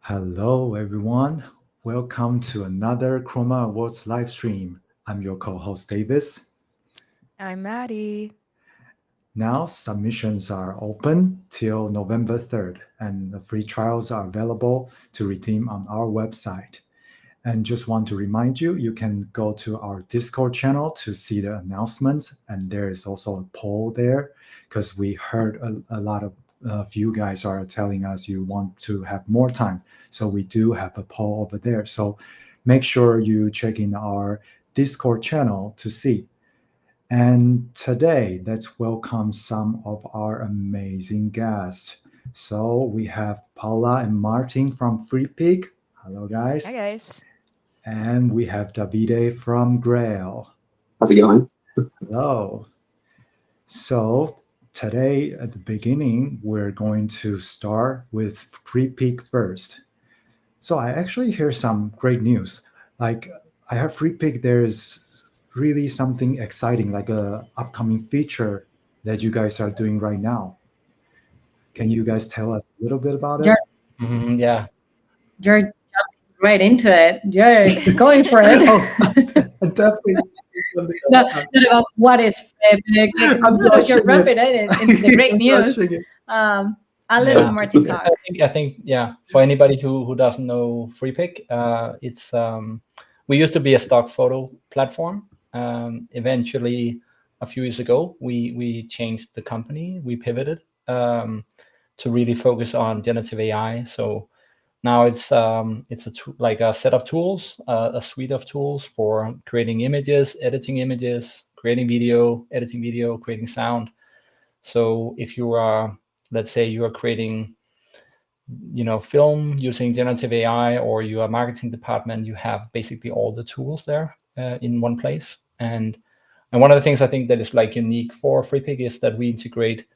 Hello, everyone. Welcome to another Chroma Awards live stream. I'm your co-host Davis. I'm Maddie. Now, submissions are open till November 3rd, and the free trials are available to redeem on our website. And just want to remind you, you can go to our Discord channel to see the announcements, and there is also a poll there because we heard a lot of you guys are telling us you want to have more time. So we do have a poll over there. So make sure you check in our Discord channel to see. And today, let's welcome some of our amazing guests. So we have Paula and Martin from Freepik. Hello, Hi, guys. guys. And we have Davide from GRAiL. How's it going? Hello. So today at the beginning, we're going to start with Freepik first. So I actually hear some great news. Like I have Freepik, there's really something exciting, like a upcoming feature that you guys are doing right now. Can you guys tell us a little bit about You're it? Yeah. you're jumping right into it. You're going for it. Oh, definitely. Not about what is Freepik. I'm No, you're blushing jumping into the great I'm news. blushing it. I'll let Yeah. Martin talk. I think yeah. For anybody who doesn't know Freepik, it's we used to be a stock photo platform. Eventually, a few years ago, we changed the company. We pivoted to really focus on generative AI. So now it's like a set of tools, a suite of tools for creating images, editing images, creating video, editing video, creating sound. So if you are, let's say you are creating, film using generative AI, or you are marketing department, you have basically all the tools there in one place. And one of the things I think that is like unique for Freepik is that we integrate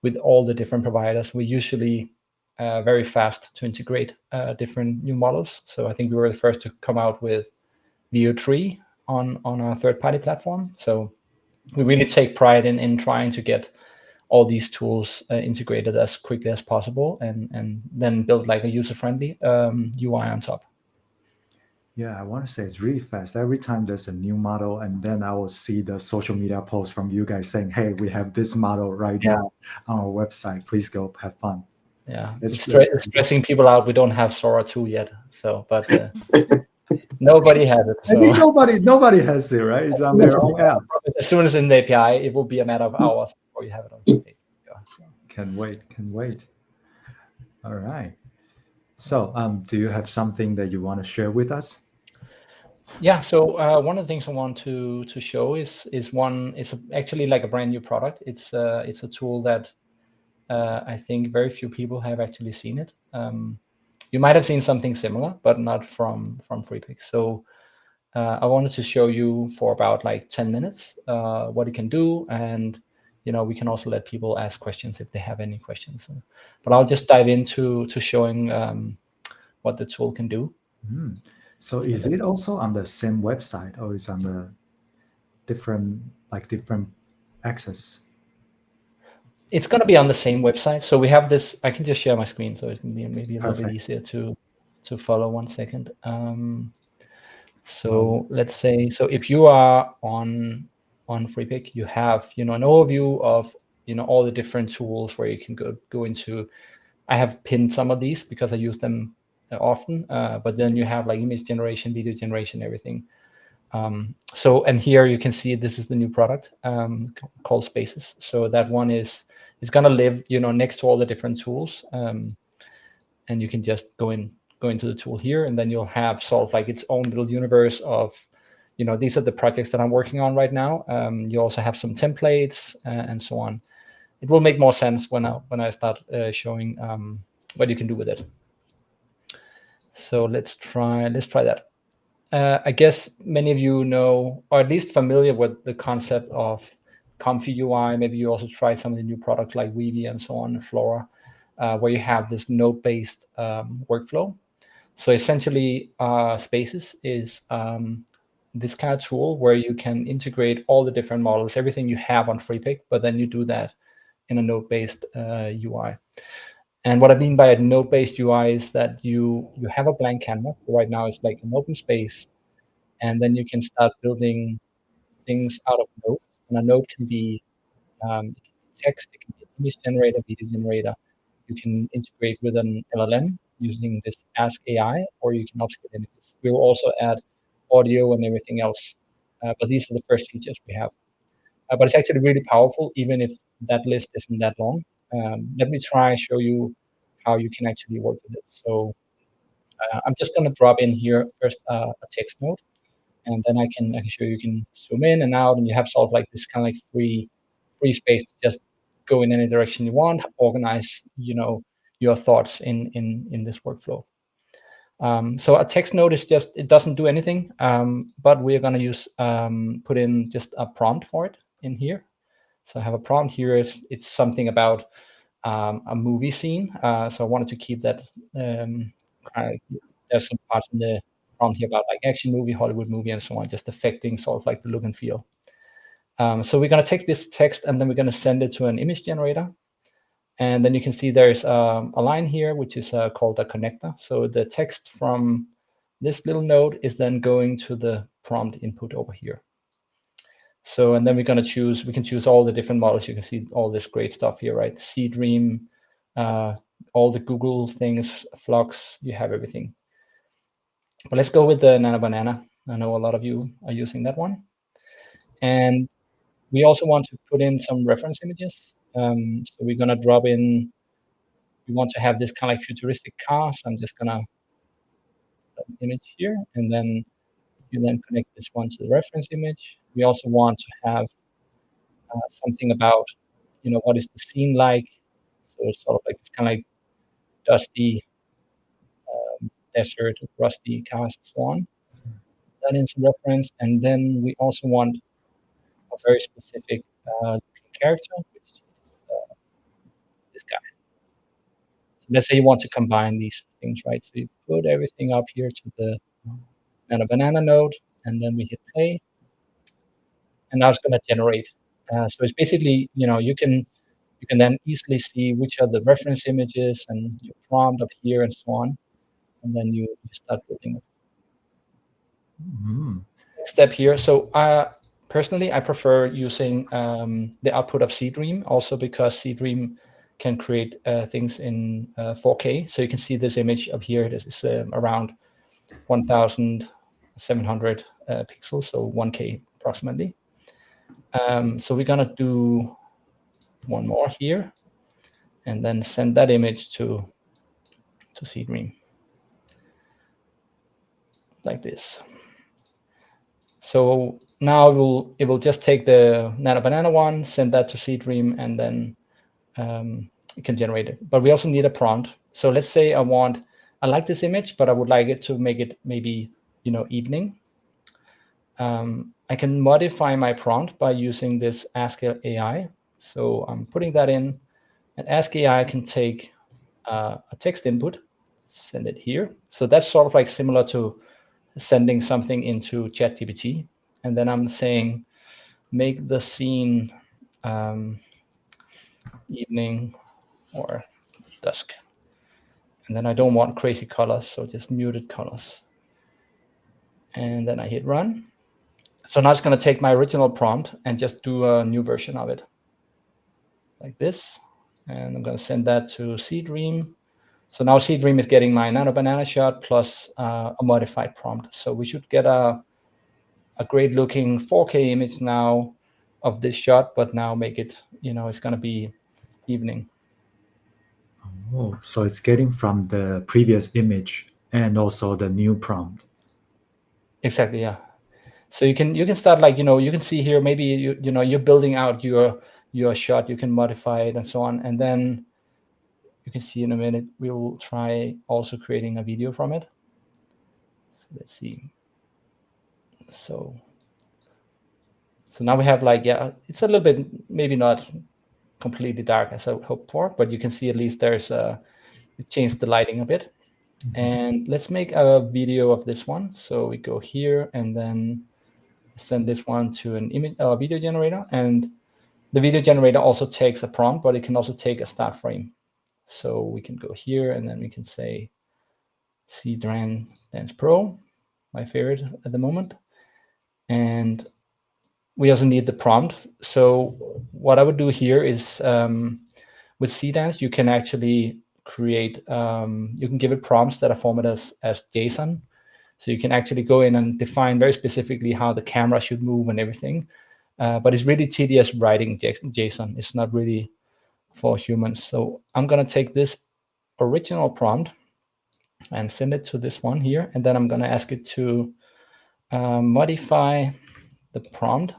with all the different providers. We usually very fast to integrate different new models. So I think we were the first to come out with VO3 on our third-party platform. So we really take pride in trying to get all these tools integrated as quickly as possible, and then build like a user-friendly UI on top. Yeah, I want to say it's really fast. Every time there's a new model, and then I will see the social media posts from you guys saying, "Hey, we have this model right now on our website. Please go have fun." Yeah, It's it's stressing people out. We don't have Sora 2 yet, so but nobody has it. I think So nobody has it, right? It's on their own app. as soon as in the API, it will be a matter of hours before you have it on Freepik. So. Can wait, can wait. All right. So, do you have something that you want to share with us? Yeah, so one of the things I want to show is actually like a brand new product. It's a tool that I think very few people have actually seen it. You might have seen something similar, but not from Freepik. So I wanted to show you for about like 10 minutes what it can do, and we can also let people ask questions if they have any questions. But I'll just dive into showing what the tool can do. Hmm. So, is it also on the same website, or is on the different access? It's going to be on the same website. So we have this. I can just share my screen, so it can be maybe a little bit Perfect. easier to follow. 1 second. So let's say, so if you are on Freepik, you have an overview of all the different tools where you can go into. I have pinned some of these because I use them often, but then you have like image generation, video generation, everything. So, and here you can see this is the new product called Spaces. So that one is going to live next to all the different tools, and you can just go into the tool here, and then you'll have sort of like its own little universe of these are the projects that I'm working on right now. You also have some templates and so on. It will make more sense when I start showing what you can do with it. So let's try that. I guess many of you know, or at least familiar with the concept of Comfy UI. Maybe you also tried some of the new products like Weavy and so on, Flora, where you have this node-based workflow. So essentially, Spaces is this kind of tool where you can integrate all the different models, everything you have on Freepik, but then you do that in a node-based UI. And what I mean by a node-based UI is that you have a blank canvas. Right now it's like an open space, and then you can start building things out of nodes. And a node can be text, it can be an image generator, video generator. You can integrate with an LLM using this Ask AI, or you can upscale images. We will also add audio and everything else. But these are the first features we have. But it's actually really powerful, even if that list isn't that long. Let me try and show you how you can actually work with it. So I'm just going to drop in here first a text node, and then I can show you can zoom in and out, and you have sort of like this kind of like free space to just go in any direction you want, organize your thoughts in this workflow. So a text node is just, it doesn't do anything, but we're going to use put in just a prompt for it in here. So I have a prompt here. It's something about a movie scene. So I wanted to keep that. There's some parts in the prompt here about like action movie, Hollywood movie, and so on, just affecting sort of like the look and feel. So we're going to take this text and then we're going to send it to an image generator. And then you can see there's a line here, which is called a connector. So the text from this little node is then going to the prompt input over here. So, and then we're going to choose, we can choose all the different models. You can see all this great stuff here, right? Dream, all the Google things, Flux, you have everything. But let's go with the Nano Banana. I know a lot of you are using that one. And we also want to put in some reference images. So we're going to drop in, we want to have this kind of like futuristic car. So I'm just going to put an image here, and then you then connect this one to the reference image. We also want to have something about, what is the scene like? So it's sort of like this kind of like dusty desert, rusty cars, and so on. That is a reference, and then we also want a very specific character, which is this guy. So let's say you want to combine these things, right? So you put everything up here to the Nano Banana node, and then we hit play, and now it's going to generate. So it's basically, you can then easily see which are the reference images and your prompt up here and so on, and then you start building it. Mm. Next step here. So personally, I prefer using the output of Dream, also because Dream can create things in 4K. So you can see this image up here. This is around 1,700 pixels, so 1K approximately. So we're gonna do one more here, and then send that image to Dream like this. So now it will just take the Nano Banana one, send that to Dream, and then it can generate it. But we also need a prompt. So let's say I like this image, but I would like it to make it maybe evening. I can modify my prompt by using this Ask AI. So I'm putting that in, and Ask AI can take a text input, send it here. So that's sort of like similar to sending something into ChatGPT, and then I'm saying, make the scene evening or dusk. And then I don't want crazy colors, so just muted colors. And then I hit run. So now it's going to take my original prompt and just do a new version of it, like this. And I'm going to send that to Dream. So now Dream is getting my Nano Banana shot plus a modified prompt. So we should get a great looking 4K image now of this shot, but now make it, it's going to be evening. Oh, so it's getting from the previous image and also the new prompt. Exactly, yeah. So you can start like, you can see here, maybe you're building out your shot, you can modify it and so on. And then you can see in a minute, we will try also creating a video from it. So let's see. So now we have like, yeah, it's a little bit, maybe not completely dark as I hoped for, but you can see at least there's it changed the lighting a bit. Mm-hmm. And let's make a video of this one. So we go here and then send this one to an image video generator, and the video generator also takes a prompt, but it can also take a start frame. So we can go here and then we can say Dance Pro, my favorite at the moment. And we also need the prompt. So what I would do here is with Dance, you can actually create, you can give it prompts that are formatted as JSON. So you can actually go in and define very specifically how the camera should move and everything. But it's really tedious writing JSON. It's not really for humans. So I'm going to take this original prompt and send it to this one here. And then I'm going to ask it to modify the prompt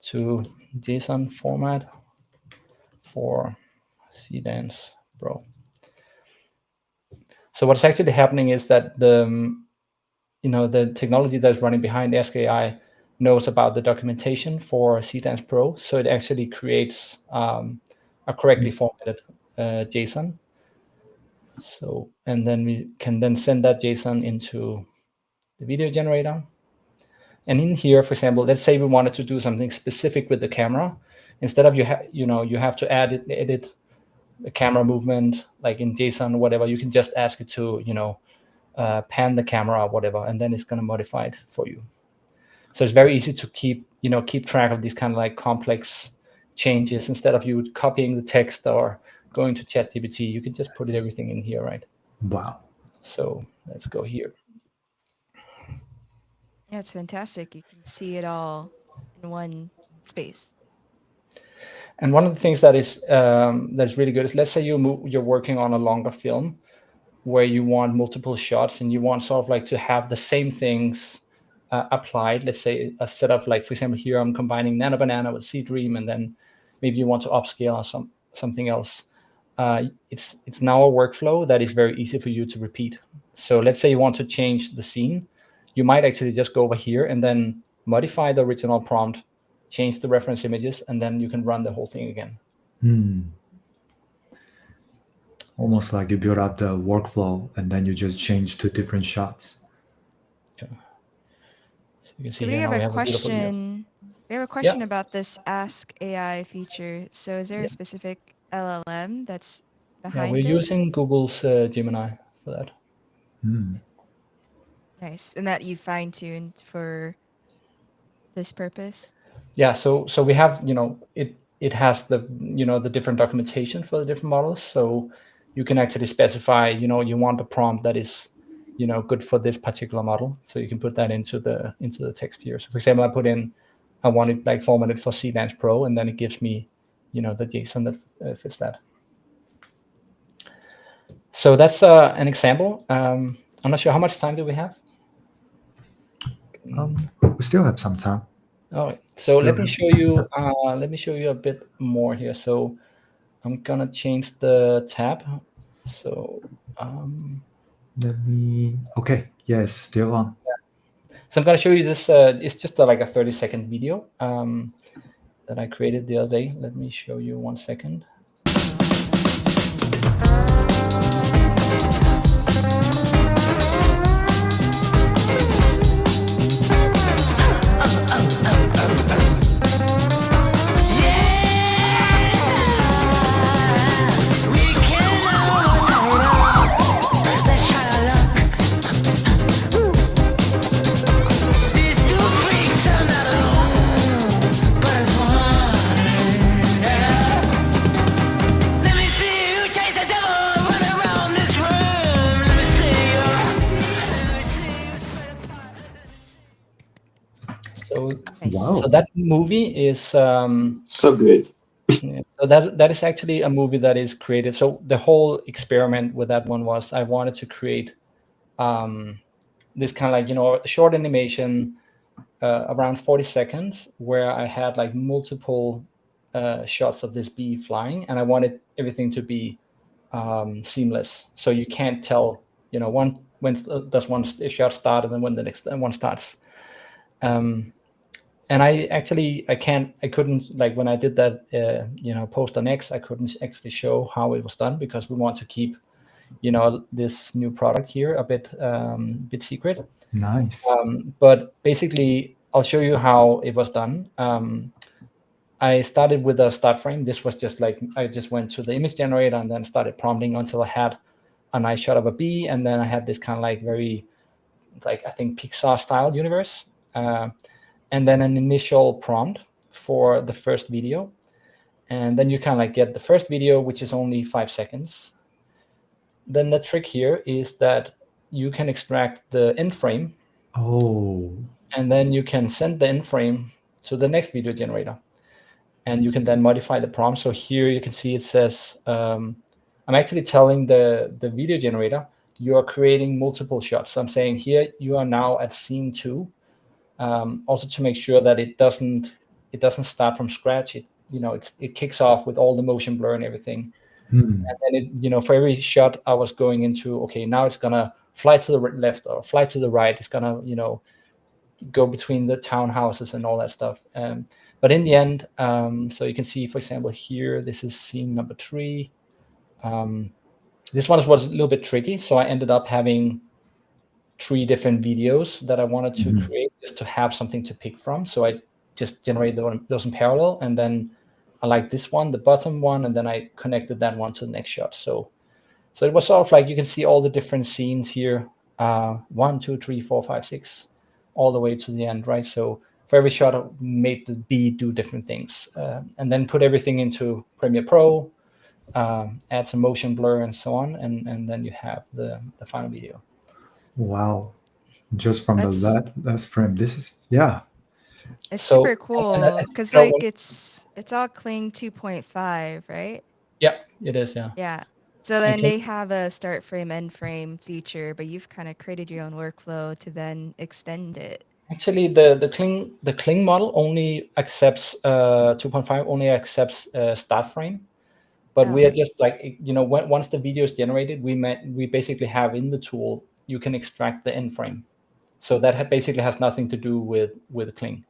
to JSON format for Dance Pro. So what's actually happening is that the technology that's running behind Ask AI knows about the documentation for Dance Pro. So it actually creates a correctly formatted JSON. So, and then we can then send that JSON into the video generator. And in here, for example, let's say we wanted to do something specific with the camera. Instead of you have to edit the camera movement, like in JSON or whatever, you can just ask it to, pan the camera or whatever, and then it's going to modify it for you. So it's very easy to keep track of these kind of like complex changes. Instead of you copying the text or going to ChatGPT, you can just put everything in here, right? Wow. So let's go here. Yeah, it's fantastic. You can see it all in one space. And one of the things that is that's really good is, let's say you're working on a longer film where you want multiple shots and you want sort of like to have the same things applied. Let's say a set of, like, for example, here I'm combining Nano Banana with Dream, and then maybe you want to upscale on something else. It's now a workflow that is very easy for you to repeat. So let's say you want to change the scene. You might actually just go over here and then modify the original prompt, change the reference images, and then you can run the whole thing again. Almost like you build up the workflow and then you just change to different shots. Yeah. So you can see So we here have now we a have a beautiful video. question. We have a question about this Ask AI feature. So is there a specific LLM that's behind we're this? using Google's Gemini for that. Nice. And that you fine-tuned for this purpose? Yeah, so we have, it has the, the different documentation for the different models. So you can actually specify, you want a prompt that is, good for this particular model. So you can put that into the text here. So for example, I want it like formatted for Dance Pro, and then it gives me, the JSON that fits that. So that's an example. I'm not sure how much time do we have. We still have some time. All right. So let me show you. Let me show you a bit more here. So I'm gonna change the tab. So Okay. Yes, still on. so I'm gonna show you this. It's just like a 30-second video that I created the other day. Let me show you 1 second. Wow. So that movie is so good. Yeah, so that is actually a movie that is created. So the whole experiment with that one was I wanted to create this kind of like, a short animation around 40 seconds where I had like multiple shots of this bee flying, and I wanted everything to be seamless. So you can't tell, when does one shot start and then when the next one starts. And I couldn't, like when I did that, post on X, I couldn't actually show how it was done because we want to keep, this new product here a bit secret. Nice. But basically, I'll show you how it was done. I started with a start frame. This was just like, I just went to the image generator and then started prompting until I had a nice shot of a bee. And then I had this kind of like very, like, I think Pixar style universe. And then an initial prompt for the first video. And then you kind of like get the first video, which is only 5 seconds. Then the trick here is that you can extract the end frame. Oh. And then you can send the end frame to the next video generator. And you can then modify the prompt. So here you can see it says, I'm actually telling the video generator, you are creating multiple shots. So I'm saying here, you are now at scene 2. Also to make sure that it doesn't start from scratch. It kicks off with all the motion blur and everything. And then for every shot I was going into, okay, now it's gonna fly to the left or fly to the right. It's gonna, go between the townhouses and all that stuff. But in the end, so you can see, for example, here, this is scene number 3. This one was a little bit tricky. So I ended up having 3 different videos that I wanted to create just to have something to pick from. So I just generated those in parallel. And then I like this one, the bottom one, and then I connected that one to the next shot. So it was sort of like, you can see all the different scenes here, 1, 2, 3, 4, 5, 6, all the way to the end, right? So for every shot, I made the bee do different things, and then put everything into Premiere Pro, add some motion blur and so on, and then you have the final video. Wow. Just from the last frame. This is, yeah. It's So- super cool and because you know, like it's all Kling 2.5, right? Yeah, it is, yeah. Yeah. So then Okay. they have a start frame, end frame feature, but you've kind of created your own workflow to then extend it. Actually, the Kling model only accepts 2.5 only accepts start frame, but we are just like, once the video is generated, we basically have in the tool, you can extract the end frame. So that basically has nothing to do with Kling.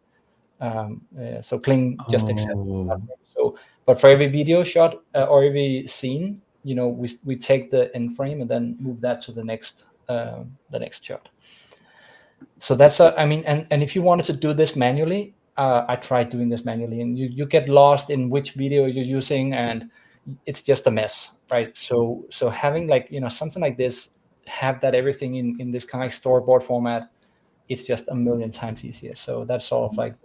So Kling just accepts the start frame. So, but for every video shot or every scene, we take the end frame and then move that to the next shot. So that's and if you wanted to do this manually, I tried doing this manually, and you get lost in which video you're using, and it's just a mess, right? So having like something like this, have that everything in this kind of like storyboard format, it's just a million times easier. So that's sort of like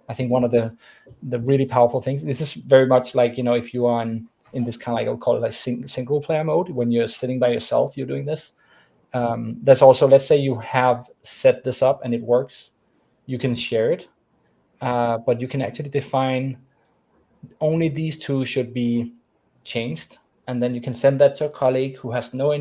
I think one of the really powerful things. This is very much like if you are in this kind of like, I'll call it like single player mode, when you're sitting by yourself, you're doing this. That's also, let's say you have set this up and it works, you can share it, but you can actually define only these 2 should be changed, and then you can send that to a colleague who has no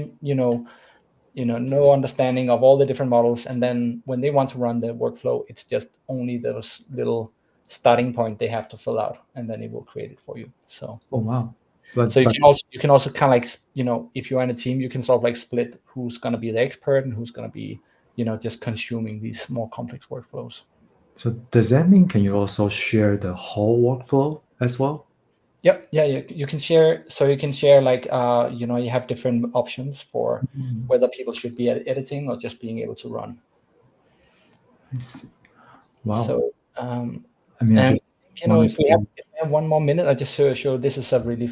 understanding of all the different models, and then when they want to run the workflow, it's just only those little starting point they have to fill out, and then it will create it for you. So Oh, wow. So you can also kind of like, if you're in a team, you can sort of like split who's going to be the expert and who's going to be, just consuming these more complex workflows. So does that mean, can you also share the whole workflow as well? Yep. Yeah. You can share. So you can share like, you have different options for whether people should be editing or just being able to run. I see. Wow. So, I mean, and, if we to... have 1 more minute, I just show this is a really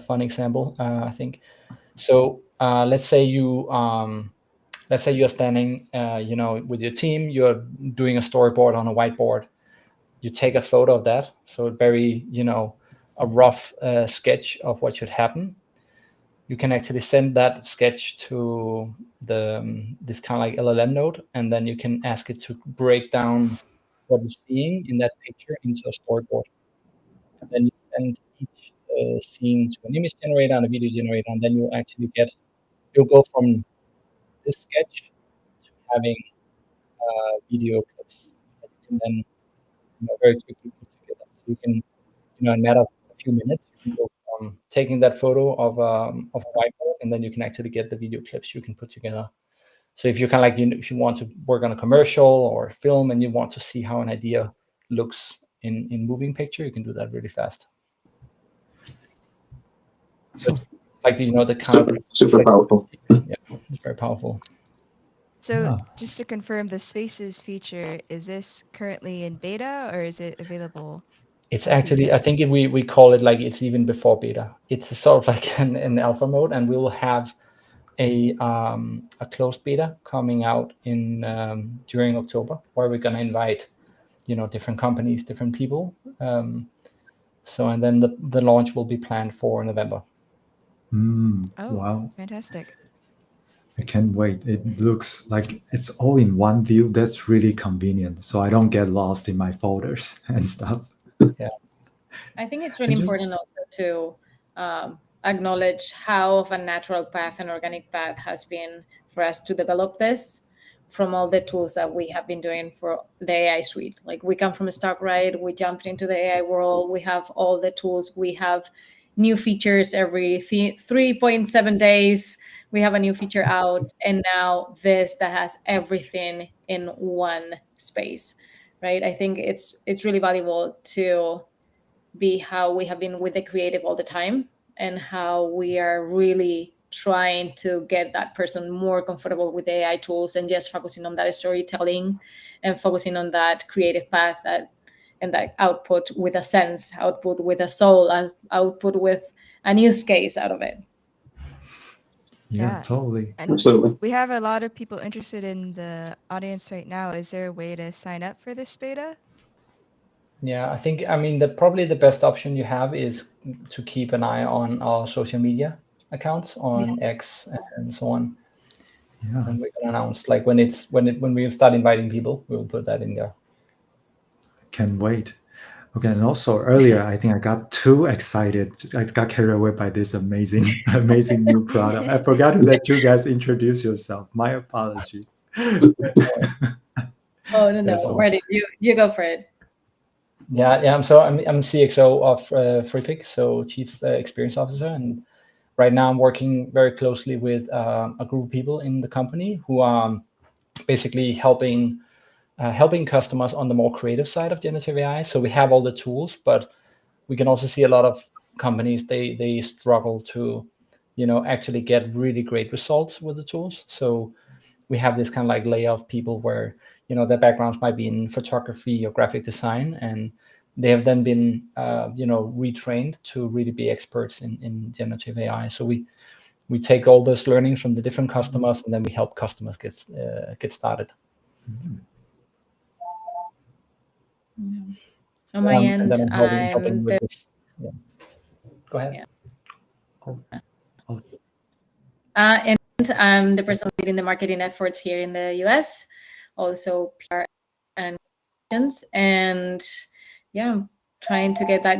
fun example, I think. So let's say you're standing, with your team, you're doing a storyboard on a whiteboard. You take a photo of that. So very, a rough sketch of what should happen. You can actually send that sketch to this kind of like LLM node, and then you can ask it to break down what you're seeing in that picture into a storyboard. And then you send each scene to an image generator and a video generator, and then you'll go from this sketch to having video clips that you can then very quickly put together. So you can, in a matter of a few minutes, you can go from taking that photo of a whiteboard, and then you can actually get the video clips you can put together. So if you kind of like, if you want to work on a commercial or film and you want to see how an idea looks in moving picture, you can do that really fast. So it's like the kind of super powerful. Yeah, it's very powerful. So just to confirm, the Spaces feature, is this currently in beta or is it available? It's actually, I think if we call it like it's even before beta. It's sort of like an alpha mode, and we will have a closed beta coming out in during October, where we're gonna invite, different companies, different people. So and then the launch will be planned for November. Oh, Wow. fantastic. I can't wait. It looks like it's all in one view. That's really convenient. So I don't get lost in my folders and stuff. Yeah. I think it's really important also to acknowledge how of a natural path and organic path has been for us to develop this from all the tools that we have been doing for the AI suite. Like we come from a stock, right? We jumped into the AI world. We have all the tools. We have new features every 3.7 days. We have a new feature out. And now this that has everything in one space, right? I think it's really valuable to be how we have been with the creative all the time, and how we are really trying to get that person more comfortable with AI tools and just focusing on that storytelling and focusing on that creative path and that output with a sense, output with a soul, as output with a use case out of it. Yeah, totally. And Absolutely. we have a lot of people interested in the audience right now. Is there a way to sign up for this beta? Yeah, I mean, probably the best option you have is to keep an eye on our social media accounts on X and so on. Yeah. And we can announce like when we start inviting people, we'll put that in there. Can't wait. Okay, and also earlier, I think I got too excited. I got carried away by this amazing new product. I forgot to let you guys introduce yourself. My apology. Oh no, Yeah, so- ready? You go for it. Yeah. I'm CXO of Freepik, so Chief Experience Officer, and right now I'm working very closely with a group of people in the company who are basically helping customers on the more creative side of generative AI. So we have all the tools, but we can also see a lot of companies they struggle to, actually get really great results with the tools. So we have this kind of like layer of people where their backgrounds might be in photography or graphic design, and they have then been retrained to really be experts in generative AI. So we take all those learnings from the different customers, and then we help customers get started. On my end, and then I'm helping with this. Yeah. Go ahead. Yeah. Oh. And I'm the person leading the marketing efforts here in the US, also PR and yeah, trying to get that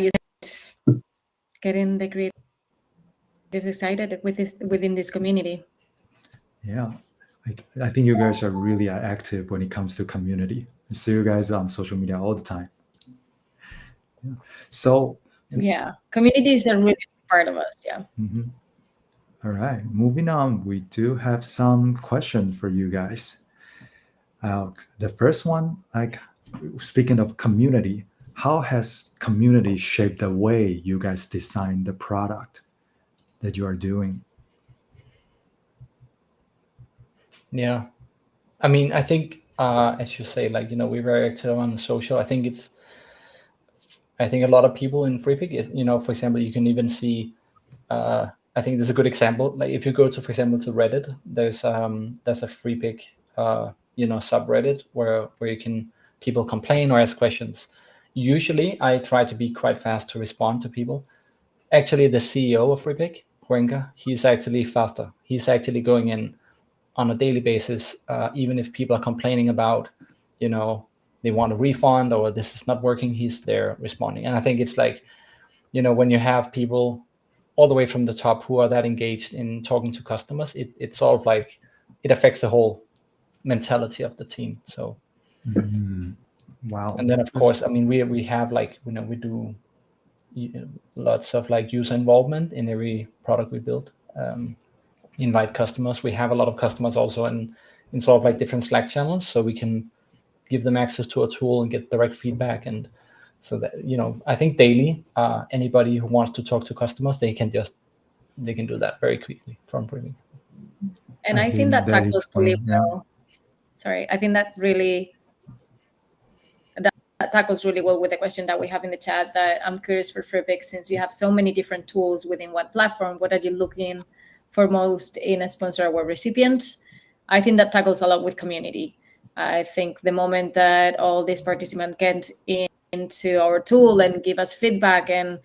getting the creatives excited within this community. Yeah, I think you guys are really active when it comes to community. I see you guys on social media all the time. Yeah. So Yeah, community is a really big part of us. Yeah. mhm. All right, moving on. We do have some questions for you guys. The first one, like speaking of community, how has community shaped the way you guys design the product that you are doing? Yeah, I mean, I think as you say, like we're very active on social. I think a lot of people in Freepik is, for example, you can even see. I think there's a good example. Like if you go to, for example, to Reddit, there's a Freepik subreddit where people complain or ask questions. Usually, I try to be quite fast to respond to people. Actually, the CEO of Freepik, Bianca, he's actually faster. He's actually going in on a daily basis, even if people are complaining about, they want a refund or this is not working, he's there responding. And I think it's like, when you have people all the way from the top who are that engaged in talking to customers, it's sort of like it affects the whole mentality of the team. So, Wow. and then of course, I mean, we have like, we do lots of like user involvement in every product we build. Invite customers. We have a lot of customers also in sort of like different Slack channels, so we can give them access to a tool and get direct feedback. And so that, I think daily, anybody who wants to talk to customers, they can do that very quickly from Freepik. And I think that tackles really yeah. well. Sorry, I think that really that tackles really well with the question that we have in the chat, that I'm curious for Freepik, since you have so many different tools within one platform, what are you looking for most in a sponsor award recipient? I think that tackles a lot with community. I think the moment that all these participants get into our tool and give us feedback and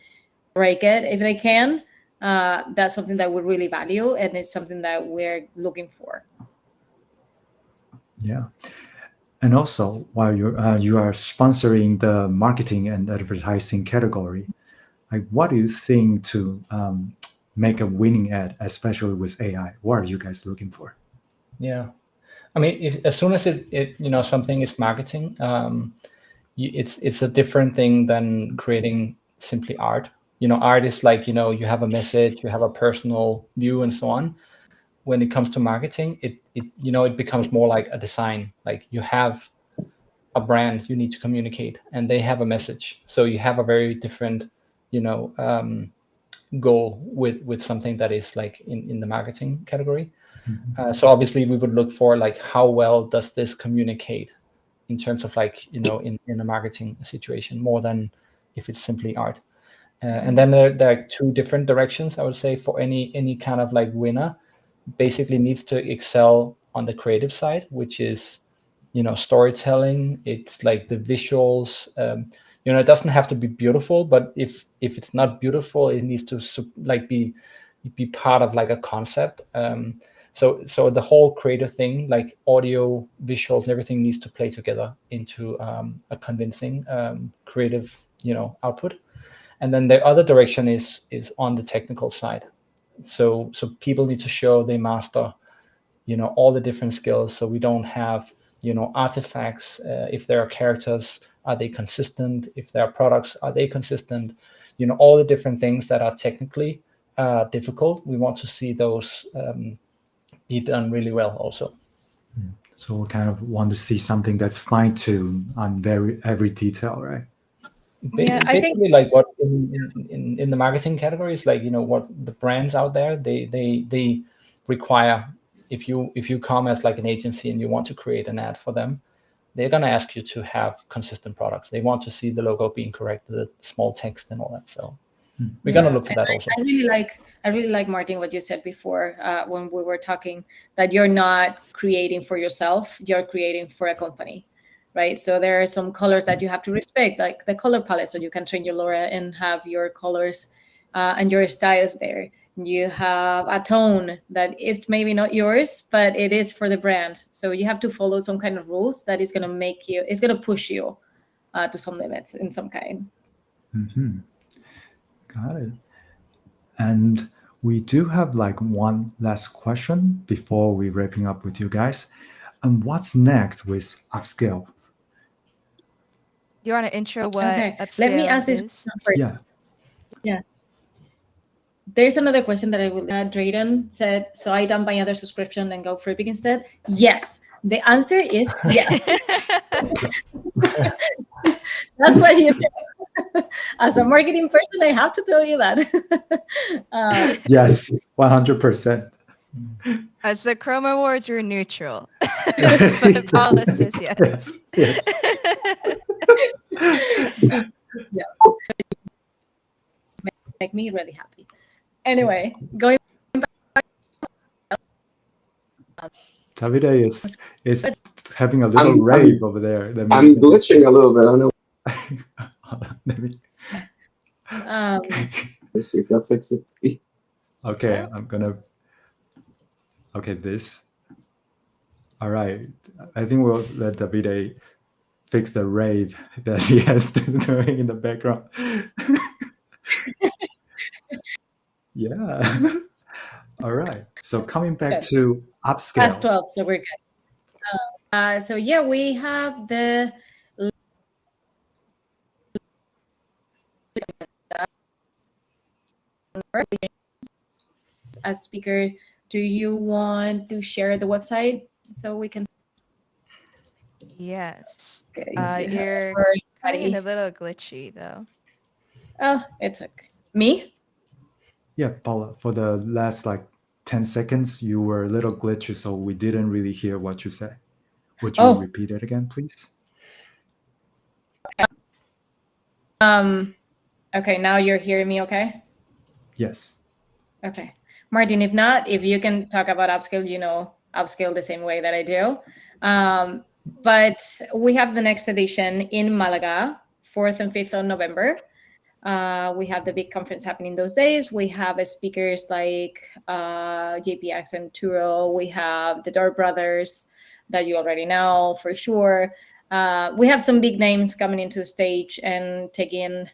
break it if they can, that's something that we really value, and it's something that we're looking for. Yeah. And also, while you are sponsoring the marketing and advertising category, like, what do you think to make a winning ad, especially with AI? What are you guys looking for? Yeah, I mean, as soon as it something is marketing, it's a different thing than creating simply art. Art is like, you have a message, you have a personal view, and so on. When it comes to marketing, it becomes more like a design. Like, you have a brand you need to communicate, and they have a message. So you have a very different, goal with something that is like in the marketing category. Mm-hmm. So obviously we would look for like, how well does this communicate in terms of like, in a marketing situation, more than if it's simply art. And then there are two different directions, I would say, for any kind of like winner. Basically needs to excel on the creative side, which is, storytelling. It's like the visuals. It doesn't have to be beautiful, but if it's not beautiful, it needs to like be part of like a concept. So the whole creative thing, like audio, visuals, everything needs to play together into a convincing creative, output. And then the other direction is on the technical side. So people need to show they master, all the different skills. So we don't have, artifacts. If there are characters, are they consistent? If there are products, are they consistent? All the different things that are technically difficult. We want to see those be done really well also. So we kind of want to see something that's fine-tuned on every detail, right? Yeah, I think Basically, like what in the marketing categories, like, what the brands out there, they require, if you come as like an agency and you want to create an ad for them, they're going to ask you to have consistent products. They want to see the logo being correct, the small text and all that. So we're going to look for that also. I really like, Martin, what you said before when we were talking, that you're not creating for yourself, you're creating for a company, right? So there are some colors that you have to respect, like the color palette, so you can train your LoRa and have your colors and your styles there. You have a tone that is maybe not yours, but it is for the brand. So you have to follow some kind of rules that is going to push you to some limits in some kind. Mm-hmm. Got it. And we do have like one last question before we wrapping up with you guys. And what's next with Upscale? Do you want to intro what Upscale let me ask this is? first. Yeah. There's another question that I will. Drayden said, so I dump my other subscription and go Freepik instead? Yes. The answer is yes. That's what you do. As a marketing person, I have to tell you that. Yes, 100%. As the Chroma Awards, you're neutral. But Paula says yes. Yes. Yeah. Make me really happy. Anyway, going back. Davide is having a little rave over there. I'm glitching a little bit. I don't know. Let me. Let's see if I'll fix it. Okay, I'm gonna. Okay, this. All right, I think we'll let Davide fix the rave that he has doing in the background. Yeah. All right. So coming back to Upscale. Past 12, so we're good. So yeah, we have the as speaker. Do you want to share the website so we can? Yes. Okay, You're kind of a little glitchy though. Oh, it's okay. Me? Yeah, Paula, for the last like 10 seconds, you were a little glitchy, so we didn't really hear what you said. Would you repeat it again, please? Okay, now you're hearing me okay? Yes. Okay. Martin, if not, if you can talk about upscale, you know upscale the same way that I do. But we have the next edition in Malaga, 4th and 5th of November. We have the big conference happening those days. We have speakers like JPX and Turo. We have the Dart Brothers that you already know for sure. We have some big names coming into the stage and taking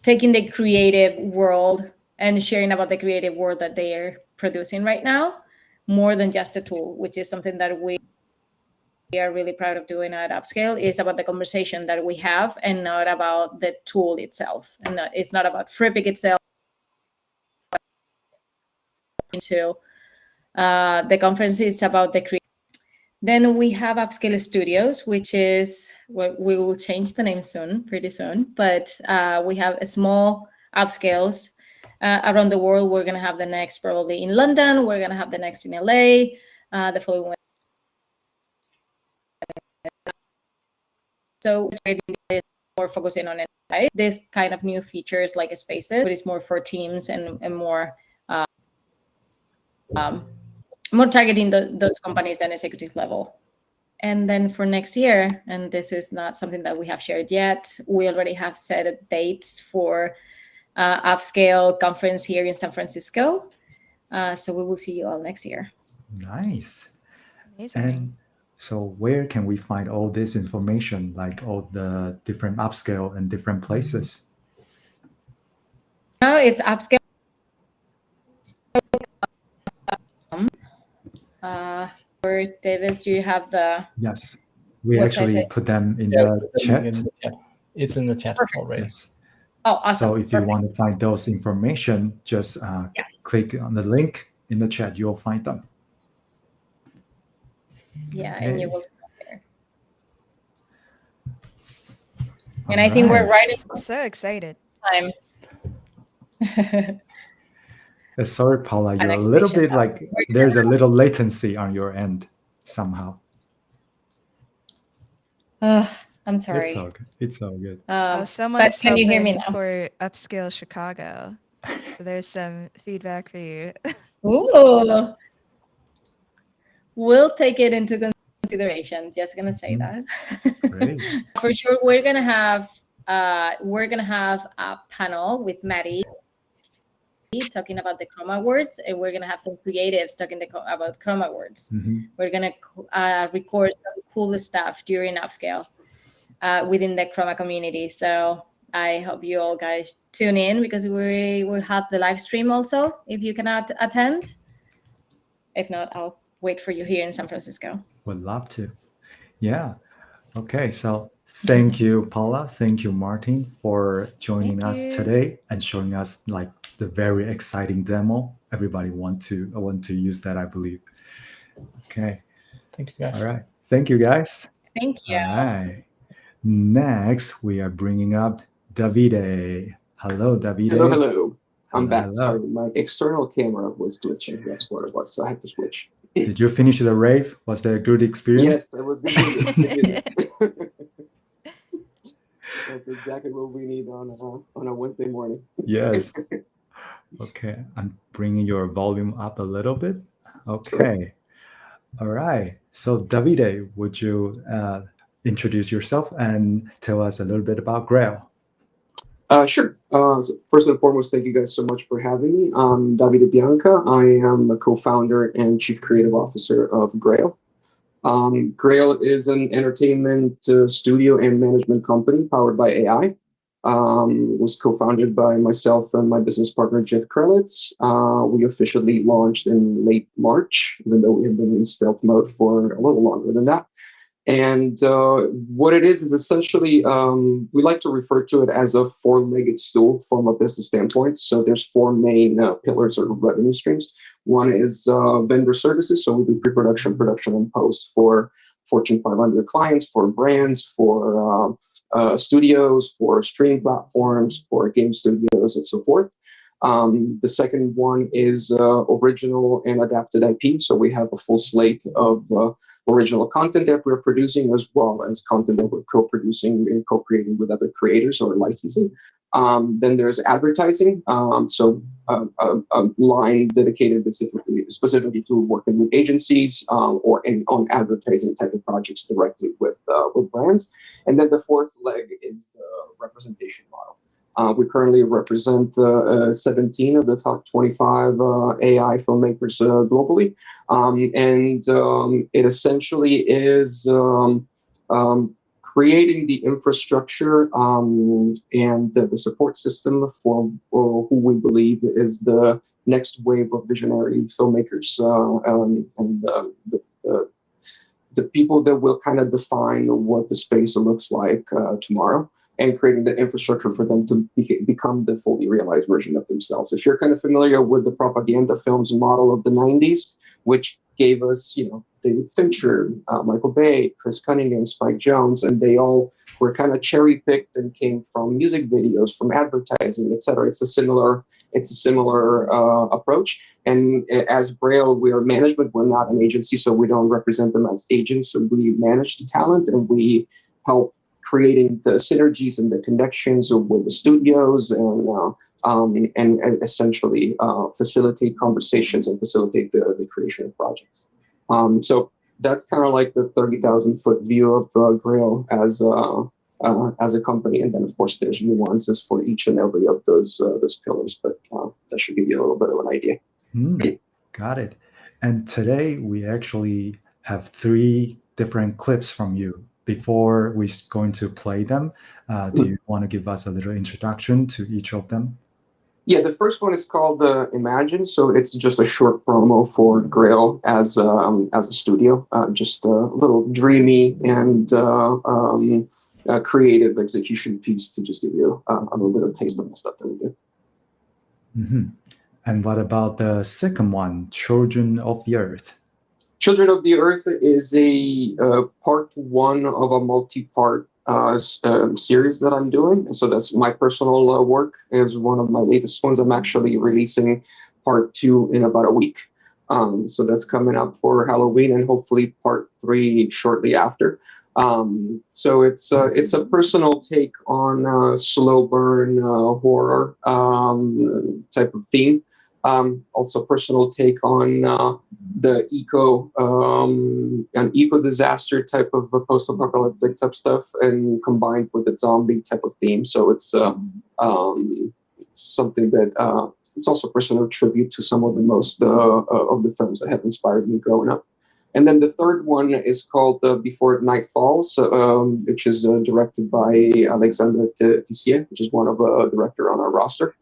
the creative world and sharing about the creative world that they are producing right now, more than just a tool, which is something that we are really proud of doing at Upscale. Is about the conversation that we have and not about the tool itself. And it's not about Freepik itself. Into the conference is about the creative. Then we have Upscale Studios, which is what we will change the name soon, pretty soon. But we have a small upscales around the world. We're going to have the next probably in London. We're going to have the next in LA. The following one. So we're more focusing on it. This kind of new features like spaces, but it's more for teams and more more targeting those companies than executive level. And then for next year, and this is not something that we have shared yet, we already have set dates for Upscale conference here in San Francisco. So we will see you all next year. Nice. Amazing. And so where can we find all this information, like all the different upscale and different places? No, it's Upscale. Or Davis, do you have the? Yes, we What actually size? put them in Yeah, the chat. It's in the chat already. Yes. Oh, awesome. So if you want to find those information, just click on the link in the chat. You'll find them. Yeah, and you will see there. All And I think we're right in So excited. time. Sorry, Paula, you're a next little station bit like there's a little latency on your end somehow. I'm sorry. It's all good. It's all good. Someone But can you hear me subbed in now? for Upscale Chicago. So there's some feedback for you. Ooh. We'll take it into consideration. Just gonna say that. Great. For sure, we're gonna have a panel with Maddie talking about the Chroma Awards, and we're gonna have some creatives talking about Chroma Awards. We're gonna record some cool stuff during Upscale within the Chroma community. So I hope you all guys tune in, because we will have the live stream also if you cannot attend. If not, I'll wait for you here in San Francisco. Would love to. Yeah. Okay. So thank you, Paula. Thank you, Martin, for joining us today and showing us like the very exciting demo. Everybody want to use that, I believe. Okay. Thank you, guys. All right. Thank you, guys. Thank you. All right. Next, we are bringing up Davide. Hello, Davide. Hello, hello. I'm back. Hello. Sorry, my external camera was glitching. That's what it was, so I had to switch. Did you finish the rave? Was that a good experience? Yes, it was good. That's exactly what we need on a Wednesday morning. Yes. Okay, I'm bringing your volume up a little bit. Okay. All right. So, Davide, would you introduce yourself and tell us a little bit about GRAiL? Sure. So first and foremost, thank you guys so much for having me. I'm Davide Bianca. I am the co-founder and chief creative officer of GRAiL. GRAiL is an entertainment studio and management company powered by AI. It was co-founded by myself and my business partner, Jeff Krelitz. We officially launched in late March, even though we have been in stealth mode for a little longer than that. And what it is essentially, we like to refer to it as a four-legged stool from a business standpoint. So there's four main pillars of revenue streams. One is vendor services. So we do pre-production, production, and post for Fortune 500 clients, for brands, for studios, for streaming platforms, for game studios, and so forth. The second one is original and adapted IP. So we have a full slate of original content that we're producing, as well as content that we're co-producing and co-creating with other creators or licensing. Then there's advertising, so a line dedicated specifically to working with agencies or on advertising type of projects directly with brands. And then the fourth leg is the representation model. We currently represent 17 of the top 25 AI filmmakers globally, and it essentially is creating the infrastructure and the support system for who we believe is the next wave of visionary filmmakers and the people that will kind of define what the space looks like tomorrow, and creating the infrastructure for them to become the fully realized version of themselves. If you're kind of familiar with the propaganda films model of the 90s, which gave us, David Fincher, Michael Bay, Chris Cunningham, Spike Jonze, and they all were kind of cherry-picked and came from music videos, from advertising, etc. It's a similar approach. And as GRAiL, we are management. We're not an agency, so we don't represent them as agents. So we manage the talent, and we help creating the synergies and the connections with the studios, and essentially facilitate conversations and facilitate the creation of projects. So that's kind of like the 30,000-foot view of GRAiL as a company, and then of course there's nuances for each and every of those pillars, but that should give you a little bit of an idea. Got it. And today we actually have 3 different clips from you. Before we're going to play them, do you want to give us a little introduction to each of them? Yeah, the first one is called Imagine. So it's just a short promo for GRAiL as a studio, just a little dreamy and creative execution piece to just give you a little bit of taste of the stuff that we do. Mm-hmm. And what about the second one, Children of the Earth? Children of the Earth is a part 1 of a multi-part series that I'm doing. So that's my personal work. Is one of my latest ones. I'm actually releasing part 2 in about a week. So that's coming up for Halloween, and hopefully part 3 shortly after. So it's a personal take on slow burn horror type of theme. Also personal take on the eco disaster type of post-apocalyptic type stuff, and combined with the zombie type of theme. So it's something that it's also personal tribute to some of the most of the films that have inspired me growing up. And then the third one is called Before Night Falls, which is directed by Alexandre Tissier, which is one of the director on our roster.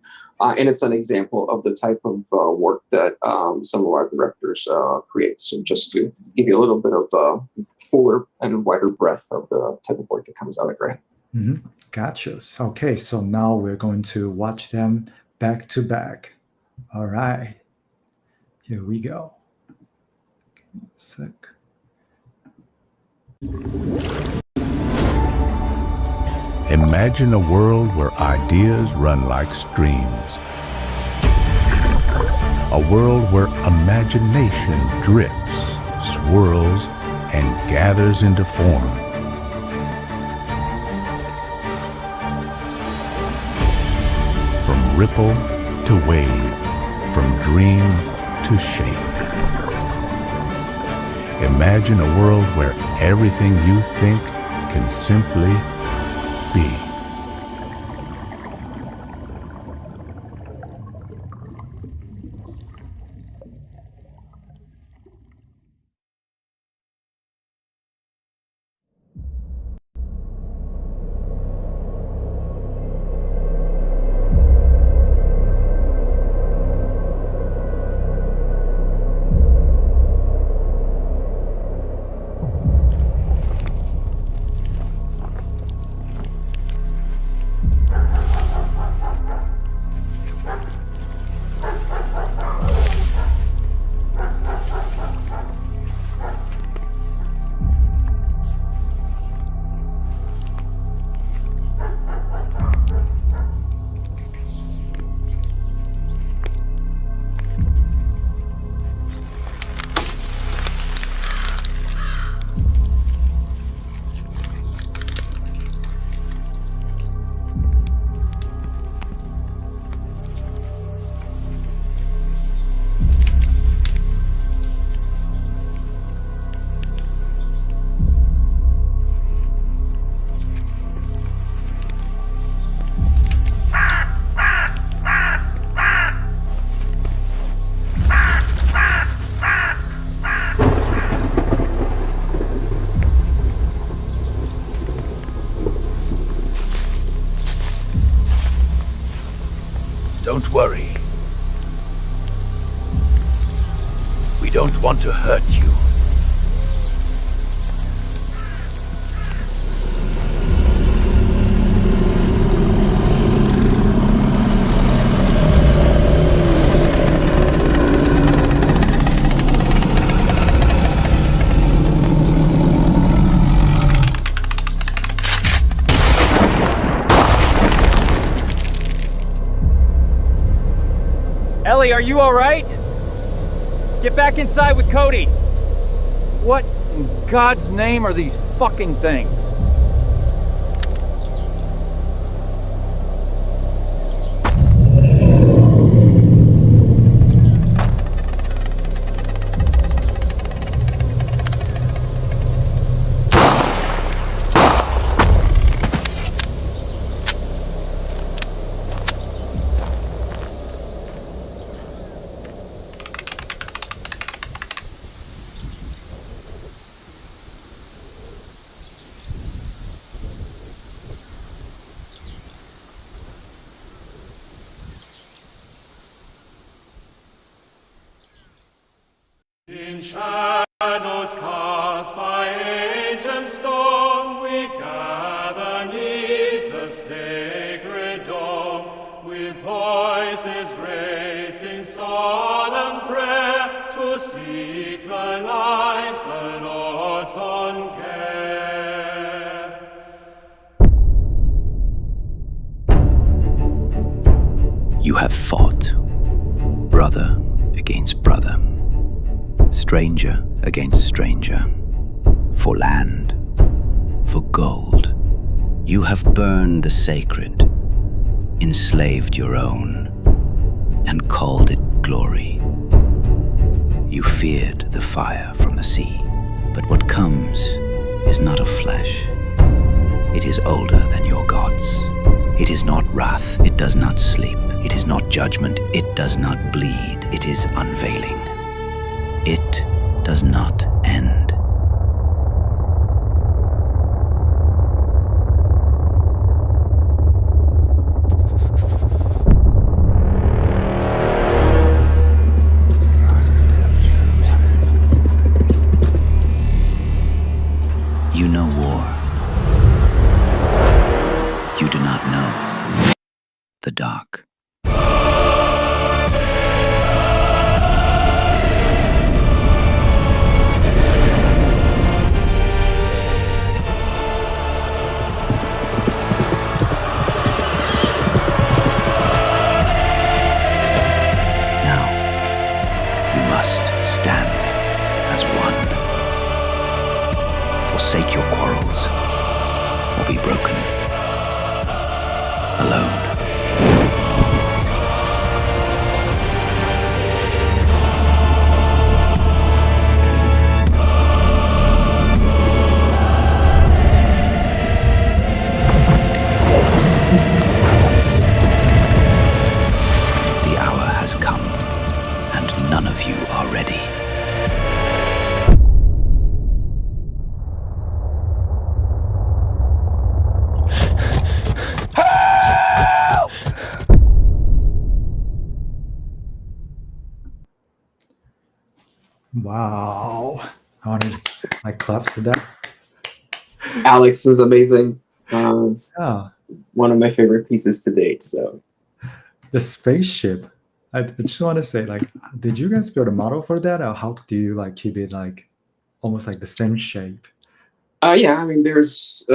And it's an example of the type of work that some of our directors create. So just to give you a little bit of fuller and wider breadth of the type of work that comes out of GRAiL. Mm-hmm. Gotcha. Okay, so now we're going to watch them back to back. All right, here we go. Give me a sec. Imagine a world where ideas run like streams. A world where imagination drips, swirls, and gathers into form. From ripple to wave, from dream to shape. Imagine a world where everything you think can simply be. don't want to hurt you. Ellie, are you all right? Get back inside with Cody. What in God's name are these fucking things? In shadows cast by ancient storm, we gather 'neath the sacred dome, with voices raised in solemn prayer, to seek the light, the Lord's own care. You have fought, brother against brother, stranger against stranger, for land, for gold. You have burned the sacred, enslaved your own, and called it glory. You feared the fire from the sea, but what comes is not of flesh. It is older than your gods. It is not wrath, it does not sleep. It is not judgment, it does not bleed. It is unveiling. It does not end. You know war. You do not know the dark. Stand as one. Forsake your quarrels, or be broken, alone. The hour has come, and none of you are ready. Wow. I want to like claps to that. Alex is amazing. It's Yeah. one of my favorite pieces to date. So The spaceship. I just want to say, like, did you guys build a model for that, or how do you like keep it like almost like the same shape? yeah, I mean, there's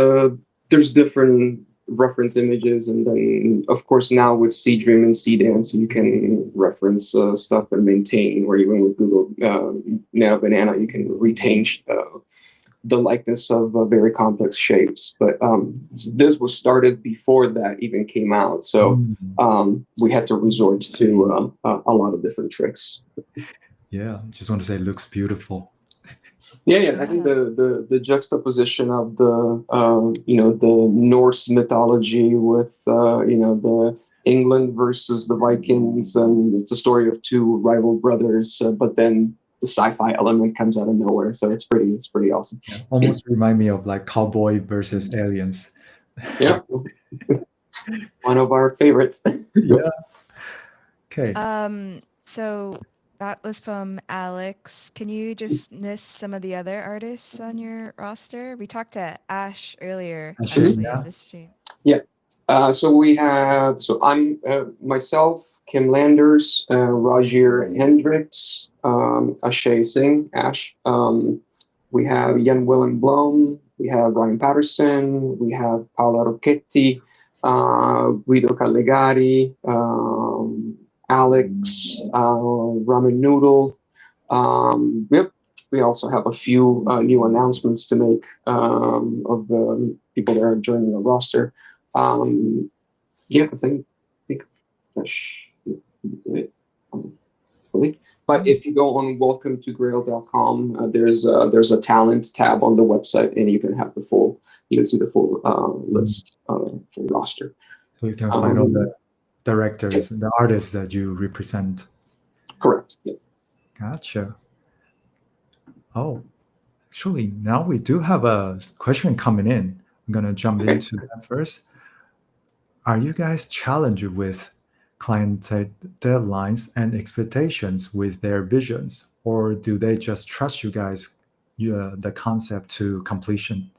different reference images, and then of course now with Seedream and Seedance, you can reference stuff and maintain. Or even with Google Nano Banana, you can retain the likeness of very complex shapes. But this was started before that even came out, so we had to resort to a lot of different tricks. Yeah, just want to say it looks beautiful. Yeah. I think the juxtaposition of the the Norse mythology with the England versus the Vikings, and it's a story of two rival brothers, but then the sci-fi element comes out of nowhere, so it's pretty awesome. Yeah, almost remind me of like cowboy versus aliens. Yeah, one of our favorites. Yeah. Okay. So That was from Alex. Can you just list some of the other artists on your roster? We talked to Ash earlier, Actually, actually, yeah. in this stream. Yeah. So we have, so I'm myself, Kim Landers, Roger Hendricks, Ashay Singh, Ash. We have Jan Willem Blom, we have Ryan Patterson, we have Paola Rocchetti, Guido Callegari, Alex, Ramen Noodle. Yep. We also have a few new announcements to make of the people that are joining the roster. Yeah, I think that should be it. But if you go on welcome to GRAiL.com, there's a talent tab on the website, and you can have you can see the full list for the roster. So you can find all the directors, the artists that you represent. Correct. Yeah. Gotcha. Oh, actually, now we do have a question coming in. I'm gonna jump into that first. Are you guys challenged with client deadlines and expectations with their visions, or do they just trust you guys, the concept to completion?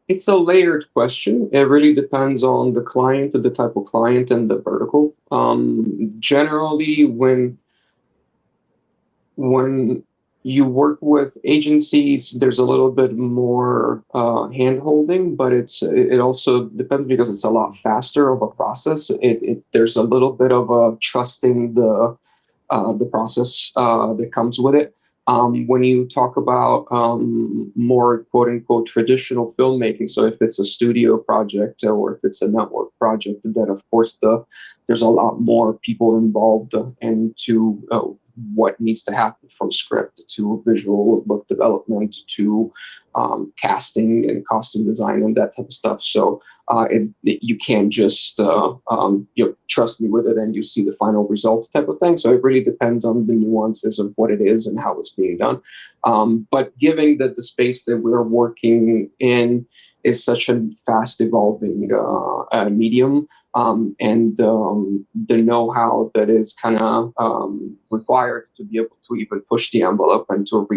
It's a layered question. It really depends on the client, the type of client, and the vertical. Generally, when you work with agencies, there's a little bit more hand-holding, but it also depends because it's a lot faster of a process. There's a little bit of a trusting the process that comes with it. When you talk about more quote unquote traditional filmmaking, so if it's a studio project or if it's a network project, then of course there's a lot more people involved into what needs to happen from script to visual look development to casting and costume design and that type of stuff. So you can't just trust me with it and you see the final result type of thing. So it really depends on the nuances of what it is and how it's being done. But given that the space that we're working in is such a fast evolving medium, and the know-how that is kind of required to be able to even push the envelope and to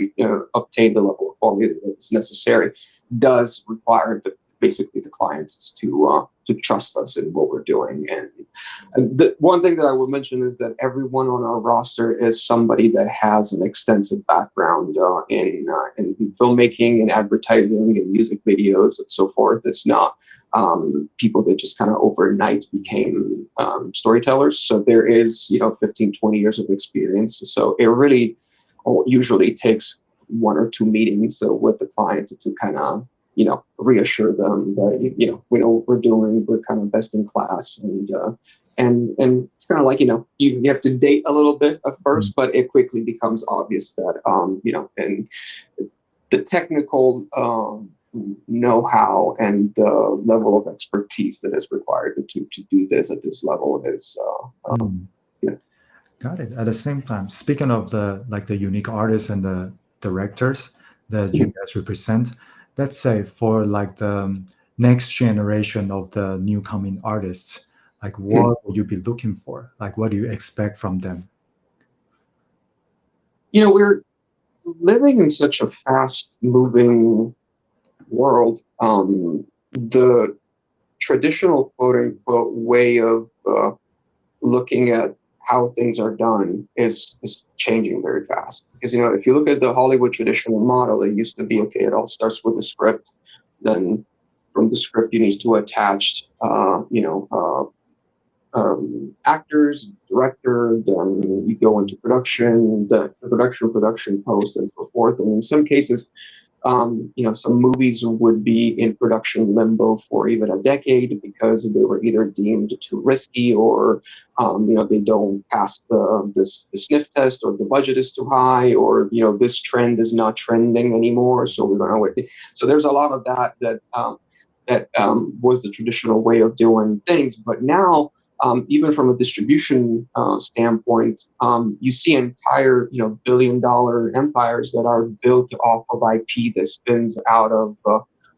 obtain the level of quality that is necessary does require basically the clients to trust us in what we're doing. And the one thing that I would mention is that everyone on our roster is somebody that has an extensive background in filmmaking and advertising and music videos and so forth. It's not people that just kind of overnight became storytellers. So there is 15, 20 years of experience. So it really usually takes one or two meetings with the client to kind of reassure them that we know what we're doing, we're kind of best in class, and it's kind of like you have to date a little bit at first, but it quickly becomes obvious that and the technical know-how and the level of expertise that is required to do this at this level is Got it. At the same time, speaking of the unique artists and the directors that you guys represent, let's say for the next generation of the new coming artists, what would you be looking for? What do you expect from them? We're living in such a fast moving world. The traditional quote unquote way of looking at how things are done is changing very fast. Because if you look at the Hollywood traditional model, it used to be it all starts with the script. Then from the script you need to attach actors, director, then you go into production, the production post and so forth. And in some cases, some movies would be in production limbo for even a decade because they were either deemed too risky or, they don't pass the sniff test, or the budget is too high, or, this trend is not trending anymore. So we're going to wait. So there's a lot of that was the traditional way of doing things. But now, even from a distribution standpoint, you see entire, billion-dollar empires that are built off of IP that spins out of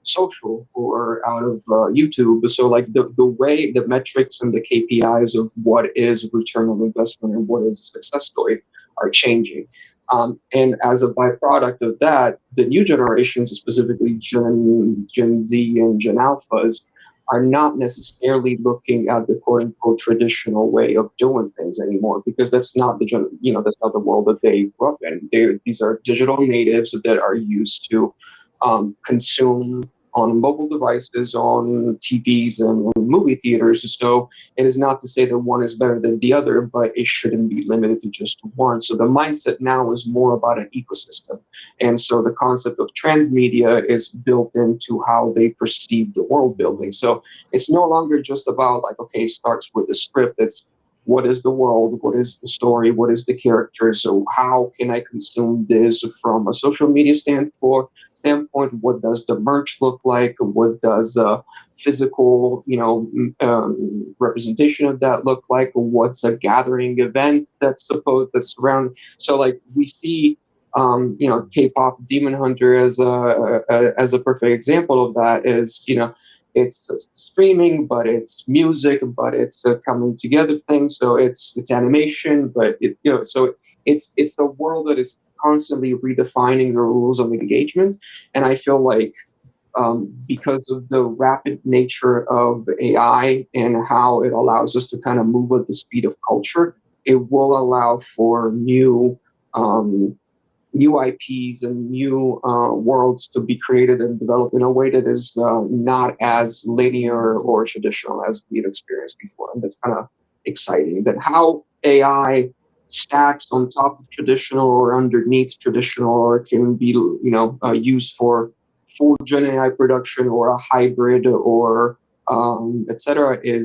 social or out of YouTube. So like the way the metrics and the KPIs of what is return on investment and what is a success story are changing. And as a byproduct of that, the new generations, specifically Gen Z and Gen Alphas, are not necessarily looking at the quote unquote traditional way of doing things anymore, because that's not that's not the world that they grew up in. These are digital natives that are used to consume on mobile devices, on TVs and movie theaters. So it is not to say that one is better than the other, but it shouldn't be limited to just one. So the mindset now is more about an ecosystem. And so the concept of transmedia is built into how they perceive the world building. So it's no longer just about like, okay, it starts with the script. It's what is the world? What is the story? What is the character? So how can I consume this from a social media standpoint? What does the merch look like? What does physical representation of that look like? What's a gathering event that's around? So like we see K-pop Demon Hunter as a perfect example of that. Is it's streaming, but it's music, but it's a coming together thing. So it's animation, but so it's a world that is constantly redefining the rules of engagement. And I feel like because of the rapid nature of AI and how it allows us to kind of move at the speed of culture, it will allow for new IPs and new worlds to be created and developed in a way that is not as linear or traditional as we've experienced before. And that's kind of exciting. That how AI stacks on top of traditional or underneath traditional, or can be used for full Gen AI production or a hybrid or etc. It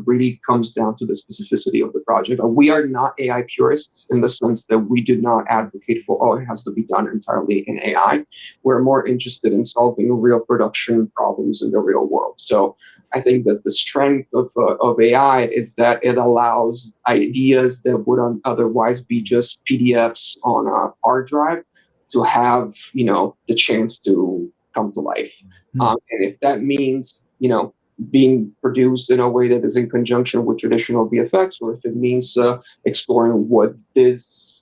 really comes down to the specificity of the project. We are not AI purists in the sense that we do not advocate for, it has to be done entirely in AI. We're more interested in solving real production problems in the real world. So I think that the strength of AI is that it allows ideas that would otherwise be just PDFs on a hard drive to have, the chance to come to life. And if that means, being produced in a way that is in conjunction with traditional VFX, or if it means exploring what this,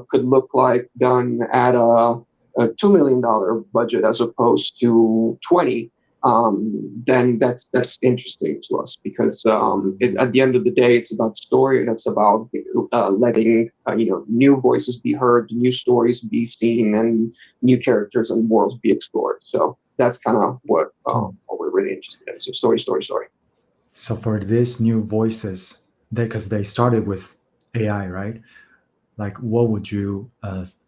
could look like done at a $2 million budget as opposed to 20, then that's interesting to us, because at the end of the day, it's about story, and it's about letting new voices be heard, new stories be seen, and new characters and worlds be explored. So that's kind of what we're really interested in. So story. So for these new voices, because they started with AI, right? Like, what would you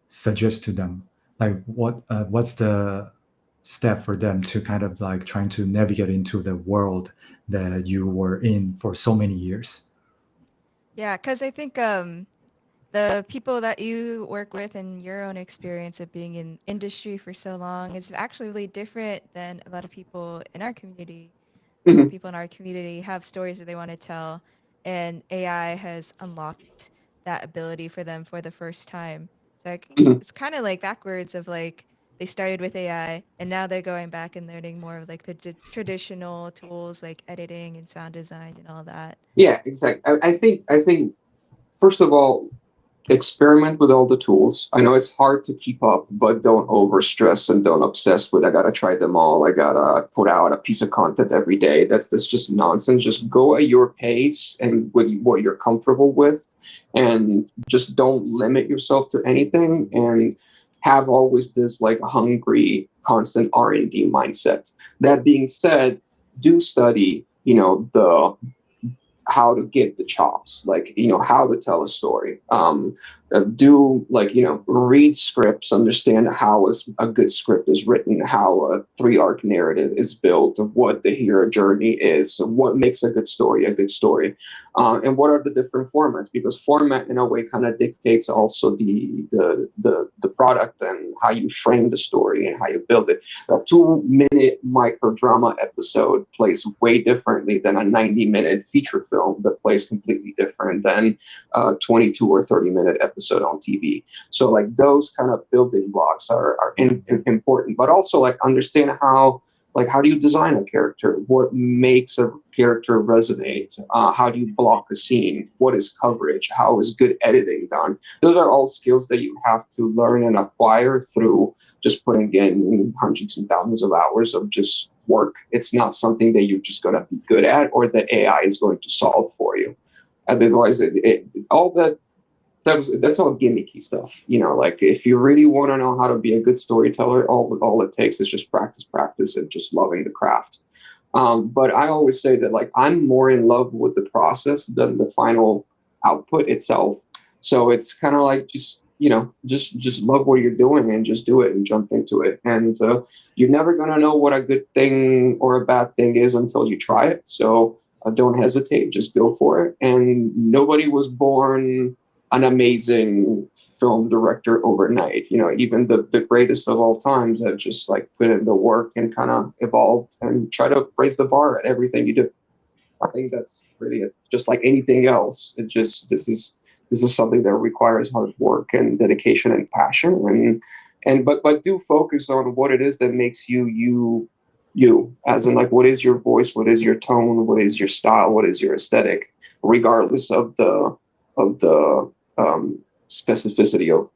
suggest to them? Like, what's the step for them to kind of like trying to navigate into the world that you were in for so many years? Yeah, because I think the people that you work with and your own experience of being in industry for so long is actually really different than a lot of people in our community. A lot of people in our community have stories that they want to tell, and AI has unlocked that ability for them for the first time. So I think it's kind of like backwards of like they started with AI and now they're going back and learning more of like the traditional tools like editing and sound design and all that. Yeah, exactly. I think first of all, experiment with all the tools. I know it's hard to keep up, but don't over stress and don't obsess with I gotta try them all. I gotta put out a piece of content every day. That's just nonsense. Just go at your pace and with what you're comfortable with, and just don't limit yourself to anything, and have always this like hungry, constant R&D mindset. That being said, do study, the how to get the chops, like how to tell a story, do like read scripts, understand how a good script is written, how a 3-arc narrative is built, what the hero journey is, what makes a good story, and what are the different formats, because format in a way kind of dictates also the product and how you frame the story and how you build it. A 2-minute microdrama episode plays way differently than a 90-minute feature film that plays completely different than a 22 or 30-minute episode episode on TV. So like those kind of building blocks are important, but also like understand how do you design a character? What makes a character resonate? How do you block a scene? What is coverage? How is good editing done? Those are all skills that you have to learn and acquire through just putting in hundreds and thousands of hours of just work. It's not something that you're just going to be good at or that AI is going to solve for you. Otherwise, that's all gimmicky stuff. Like if you really want to know how to be a good storyteller, all it takes is just practice, and just loving the craft. But I always say that like I'm more in love with the process than the final output itself. So it's kind of like just love what you're doing and just do it and jump into it. And you're never gonna know what a good thing or a bad thing is until you try it. So don't hesitate, just go for it. And nobody was born an amazing film director overnight. Even the greatest of all times have just like put in the work and kind of evolved and try to raise the bar at everything you do. I think that's really it. Just like anything else, this is something that requires hard work and dedication and passion, but do focus on what it is that makes you, as in like what is your voice, what is your tone, what is your style, what is your aesthetic, regardless of the specificity of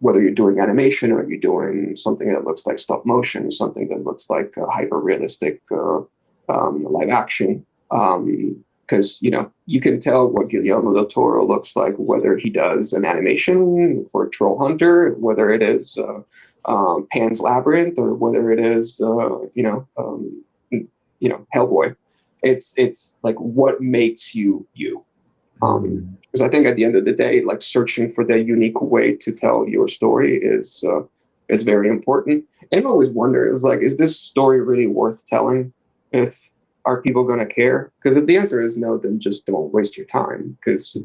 whether you're doing animation or you're doing something that looks like stop motion, something that looks like hyper realistic live action. Because you can tell what Guillermo del Toro looks like, whether he does an animation for Troll Hunter, whether it is Pan's Labyrinth, or whether it is Hellboy. It's like what makes you. Because I think at the end of the day, like searching for that unique way to tell your story is very important. And I've always wondered, is this story really worth telling? Are people going to care? Because if the answer is no, then just don't waste your time. Because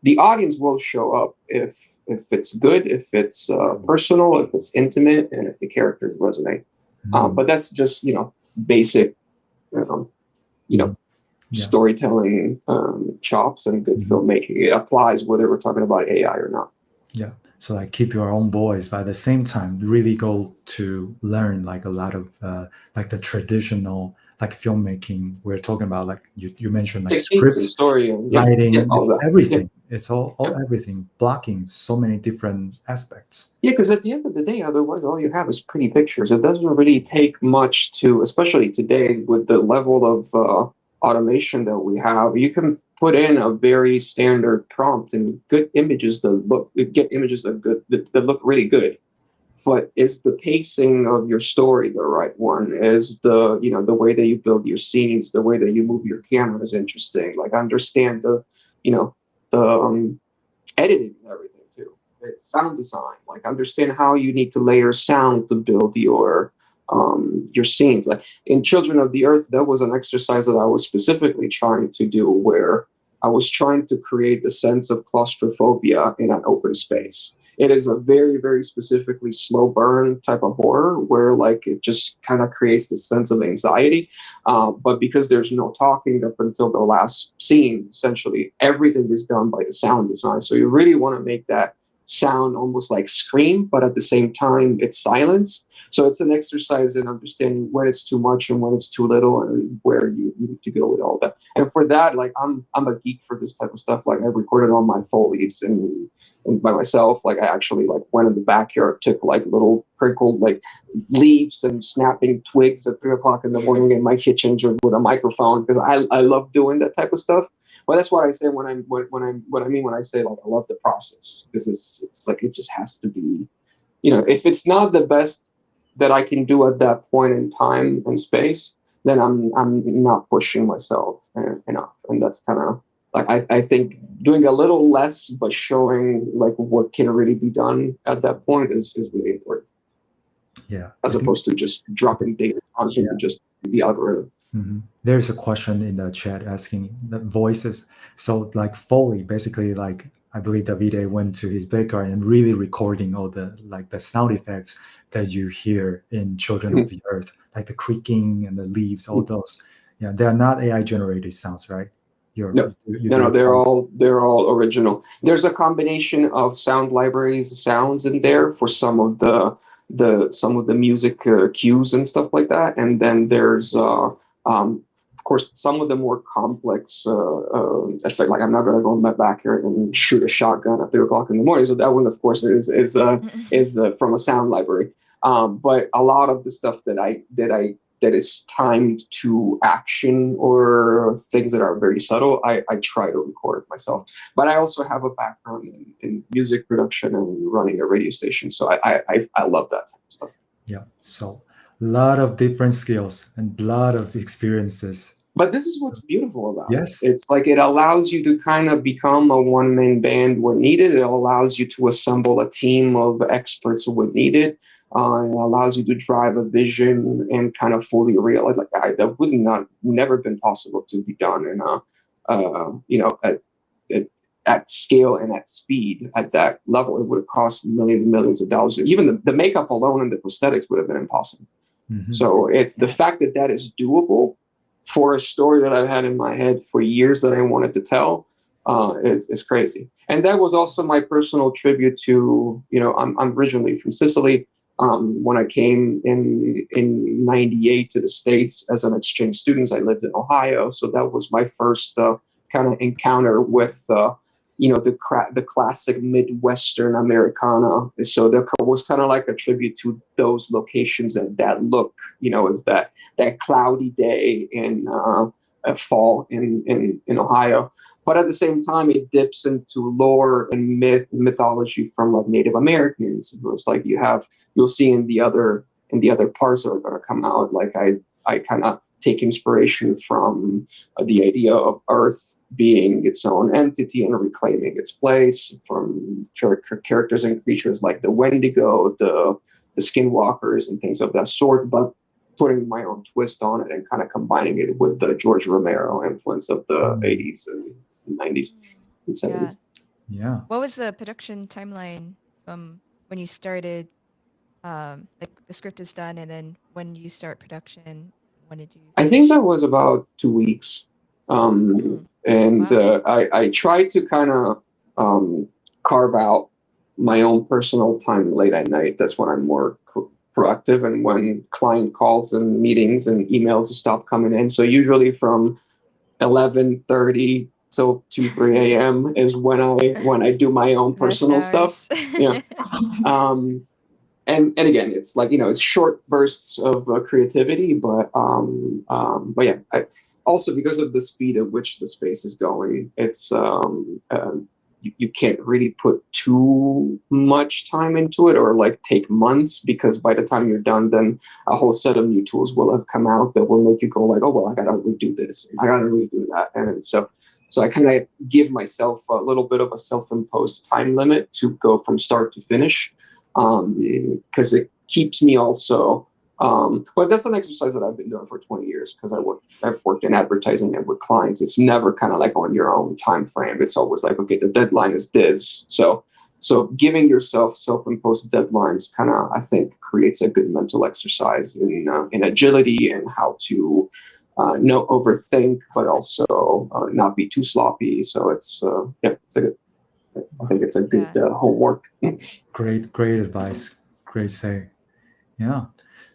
the audience will show up if it's good, if it's personal, if it's intimate, and if the characters resonate. But that's just basic, storytelling chops and good filmmaking. It applies whether we're talking about AI or not. Yeah. So like keep your own voice, but at the same time, really go to learn like a lot of like the traditional like filmmaking. We're talking about like you mentioned like techniques script, and story, and lighting, all it's that. everything. It's all everything, blocking so many different aspects. Yeah, because at the end of the day, otherwise all you have is pretty pictures. It doesn't really take much to, especially today with the level of automation that we have, you can put in a very standard prompt and get images that look really good. But is the pacing of your story the right one? Is the way that you build your scenes, the way that you move your camera is interesting? Like understand the editing and everything too. It's sound design. Like understand how you need to layer sound to build your scenes. Like in Children of the Earth, that was an exercise that I was specifically trying to do, where I was trying to create the sense of claustrophobia in an open space. It is a very, very specifically slow burn type of horror where like it just kind of creates this sense of anxiety. But because there's no talking up until the last scene, essentially everything is done by the sound design. So you really want to make that sound almost like scream, but at the same time it's silence. So it's an exercise in understanding when it's too much and when it's too little and where you need to go with all that. And for that, like I'm a geek for this type of stuff. Like I recorded all my Foleys and by myself. Like I actually like went in the backyard, took like little crinkled like leaves and snapping twigs at 3 o'clock in the morning in my kitchen with a microphone, because I love doing that type of stuff. But that's what I say when I mean when I say like I love the process, because it's like it just has to be, if it's not the best that I can do at that point in time and space, then I'm not pushing myself enough. And that's kind of like I think doing a little less but showing like what can really be done at that point is really important. Yeah. As opposed to just dropping data onto just the algorithm. Mm-hmm. There's a question in the chat asking the voices. So like Foley, basically like I believe Davide went to his backyard and really recording all the like the sound effects that you hear in Children of the Earth, like the creaking and the leaves, all those. Yeah, they are not AI generated sounds, right? No, they're all original. There's a combination of sound libraries, sounds in there for some of the music cues and stuff like that, and then there's of course some of the more complex effect. Like I'm not gonna go back here and shoot a shotgun at 3 o'clock in the morning. So that one, of course, is from a sound library. But a lot of the stuff that is timed to action or things that are very subtle, I try to record myself. But I also have a background in music production and running a radio station, so I love that type of stuff. Yeah, so a lot of different skills and a lot of experiences. But this is what's beautiful about Yes. it. It's like it allows you to kind of become a one-man band when needed. It allows you to assemble a team of experts when needed. It allows you to drive a vision and kind of fully realize that would never been possible to be done in at scale and at speed at that level. It would have cost millions and millions of dollars. Even the makeup alone and the prosthetics would have been impossible. Mm-hmm. So it's the fact that is doable for a story that I've had in my head for years that I wanted to tell is crazy. And that was also my personal tribute to, I'm originally from Sicily. When I came in 98 to the States as an exchange student, I lived in Ohio. So that was my first kind of encounter with, the classic Midwestern Americana. So that was kind of like a tribute to those locations and that look, is that cloudy day in fall in Ohio. But at the same time, it dips into lore and mythology from like Native Americans. It's like you'll see in the other parts that are going to come out. Like I kind of take inspiration from the idea of Earth being its own entity and reclaiming its place from characters and creatures like the Wendigo, the Skinwalkers, and things of that sort. But putting my own twist on it and kind of combining it with the George Romero influence of the 80s and 90s and 70s. Yeah. What was the production timeline from when you started, like the script is done, and then when you start production, when did you finish? I think that was about 2 weeks. And wow. I tried to kind of carve out my own personal time late at night. That's when I'm more proactive, and when client calls and meetings and emails stop coming in. So usually from 11:30 till 2-3 a.m. is when I do my own personal stuff. Yeah. And again, it's like, it's short bursts of creativity, but yeah, also because of the speed at which the space is going, it's you can't really put too much time into it or like take months, because by the time you're done, then a whole set of new tools will have come out that will make you go like, oh, well, I got to redo this. I got to redo that. And so I kind of give myself a little bit of a self-imposed time limit to go from start to finish, because it keeps me also, but that's an exercise that I've been doing for 20 years because I've worked in advertising and with clients. It's never kind of like on your own time frame. It's always like, okay, the deadline is this. So giving yourself self-imposed deadlines kind of, I think, creates a good mental exercise in agility and how to not overthink, but also not be too sloppy. So it's I think it's a good homework. Great advice. Great say. Yeah.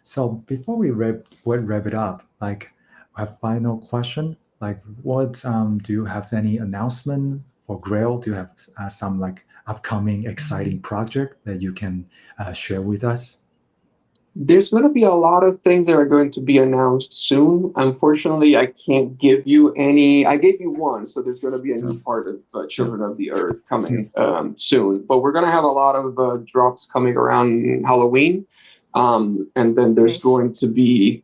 So before we wrap it up, like a final question, like what do you have any announcement for GRAiL? Do you have some like upcoming exciting project that you can share with us? There's going to be a lot of things that are going to be announced soon. Unfortunately, I can't give you any. I gave you one, so there's going to be a new part of Children of the Earth coming soon. But we're going to have a lot of drops coming around Halloween, and then there's going to be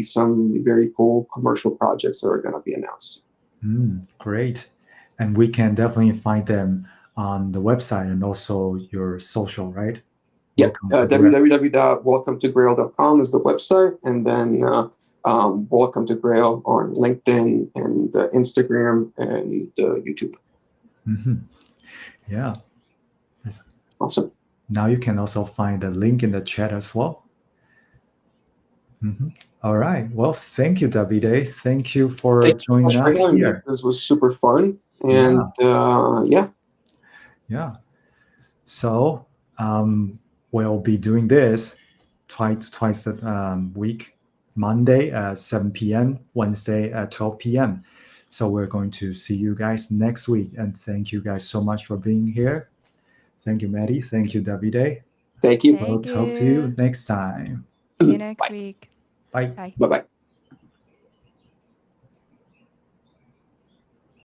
some very cool commercial projects that are going to be announced. Great, and we can definitely find them on the website and also your social, right? Yeah, www.welcometograil.com is the website, and then Welcome to GRAiL on LinkedIn and Instagram and YouTube. Mm-hmm. Yeah. Awesome. Now you can also find the link in the chat as well. All right. Well, thank you, Davide. Thank you for Thank you so joining much for us having me. here. This was super fun. And yeah. So we'll be doing this twice a week, Monday at 7 p.m., Wednesday at 12 p.m. So we're going to see you guys next week. And thank you guys so much for being here. Thank you, Maddie. Thank you, Davide. Thank you. We'll talk to you next time. See you next week. Bye. Bye. Bye-bye.